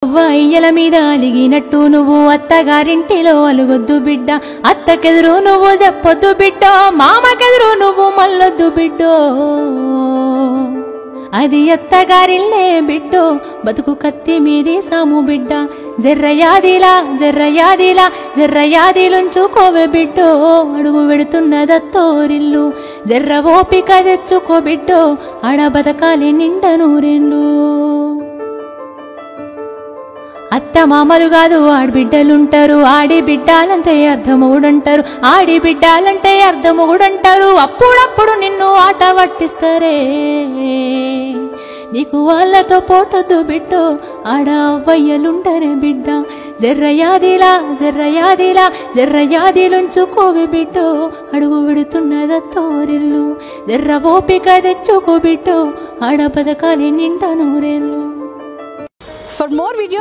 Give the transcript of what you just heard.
అయ్యల మీద అలిగినట్టు నువ్వు అత్తగారింటిలో అలుగొద్దు బిడ్డ, అత్తకెదురు నువ్వు చెప్పొద్దు బిడ్డ, మామకెదురు నువ్వు మల్లొద్దు బిడ్డో. అది అత్తగారిల్లే బిడ్డో, బతుకు కత్తి మీది సాము బిడ్డ. జర్రయాదిలా జర్రయాదిలా జర్రయాదిలుంచుకోవే బిడ్డో, అడుగు వెడుతున్నదత్తోరిల్లు. జర్ర ఓపిక తెచ్చుకో బిడ్డో, ఆడ బతకాలి నిండ నూరెళ్ళు. అత్త మామలు కాదు ఆడబిడ్డలుంటారు, ఆడి బిడ్డాలంటే అర్ధమొగుడంటారు, ఆడి బిడ్డాలంటే అర్ధమొగుడంటారు. అప్పుడప్పుడు నిన్ను ఆట పట్టిస్తారే, నీకు వాళ్ళతో పోటొద్దు బిడ్డో, ఆడ అవ్వయ్యలుంటారే బిడ్డ. జర్రయాదిలా జర్రయాదిలా జర్రయాదిలుంచుకోవే బిడ్డో, అడుగు విడుతున్నదత్తోరిల్లు. జర్ర ఓపిక తెచ్చుకో బిడ్డో, ఆడ బతకాలి నిండా నూరేళ్ళు. For more videos